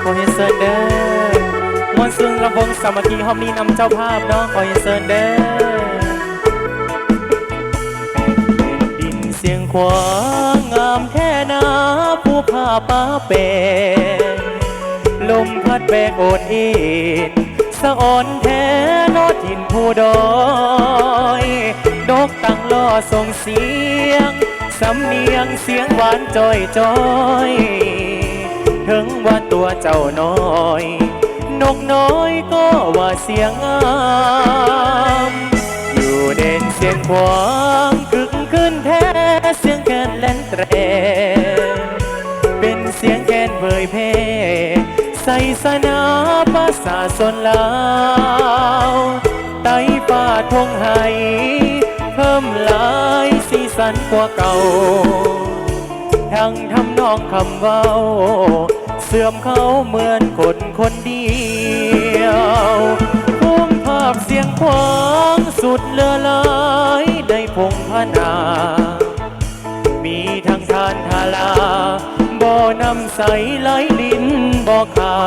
ขอให้เซินเด้อมวลซึ่งลำวงสามัคคีห้องนี้นำเจ้าภาพเนาะขอให้เซินเด้อดินเสียงขวางงามแท่นาผู้ผ้าป้าเป็นลมพัดแบกโอดอินสะอ่อนแท้นอถิ่นผู้ดอยนกตั้งล้อส่งเสียงสำเนียงเสียงหวานจอยจอยถึงว่าตัวเจ้าน้อยนกน้อยก็ว่าเสียงงามอยู่เด่นเสียงขวางกึกขึ้นแท้เสียงแคนเล่นแตรเป็นเสียงแคนเผยเพใส่สนาภาษาสนลาวไต้ป่าทงไห้เพิ่มหลายสีสันกว่าเก่าทั้งทำนองคำเว้าเสื่อมเขาเหมือนคนคนเดียวภูมิภาพเสียงขวางสุดเลือลายในพงพนามีทั้งทานทาลาบ่อน้ำใสไหลลิ้นบ่อขา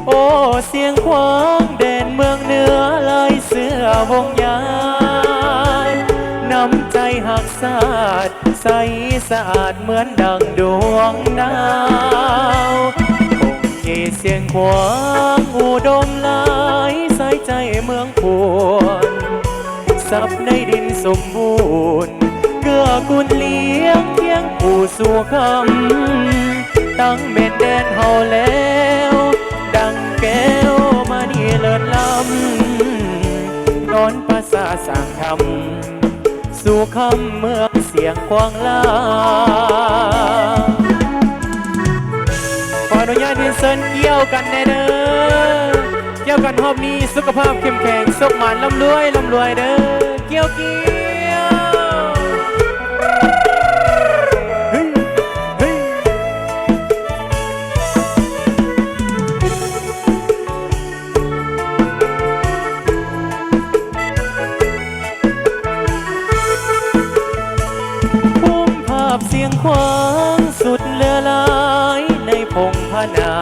โอ้เสียงขวางแดนเมืองเหนือลายเสื้อวงยานน้ำใจหักสาดใสสะอาดเหมือนดังดวงดาวคงมีเสียงขวางอุดมหลายใส่ใจเมืองพวนซับในดินสมบูรณ์เกื้อกูลเลี้ยงเคียงผู้สู่คำตั้งเม็ดแดนเฮาแล้วดังแก้วมานี่เลิศล้ำนอนภาษาสร้างธรรมสู่คำเมืองเสียงกวางลาขออนุญาตให้เซินเกี่ยวกันแน่เด้อเกี่ยวกันรอบนี้สุขภาพเข้มแข็งสุขมันร่ำรวยเด้อเกี่ยวเสียงขวางสุดเลือลายในพงพนา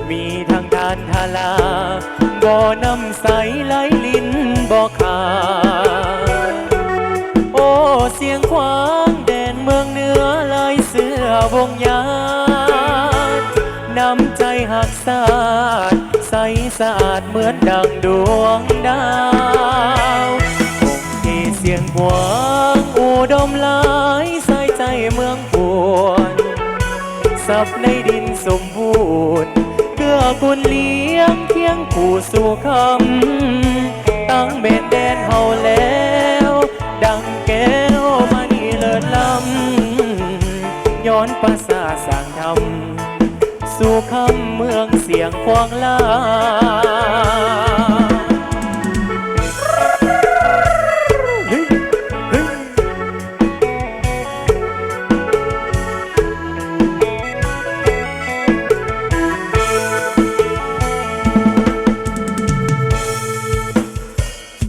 มีทั้งทานทาลาบ่อน้ำใสไหลลิ้นบ่อขาโอ้เสียงขวางแดนเมืองเหนือลายเสื้อวงยานน้ำใจหักสาดใสสะอาดเหมือนดังดวงดาวเสียงขวางอุดมหลายใส่ใจเมืองพวนซับในดินสมบูรณ์เกื้อกูลเลี้ยงเคียงผู้สู่คำตั้งเม็ดแดนเฮาแล้วดังแก้วมานี่เลิศล้ำย้อนภาษาสร้างธรรมสู่คำเมืองเสียงควางลา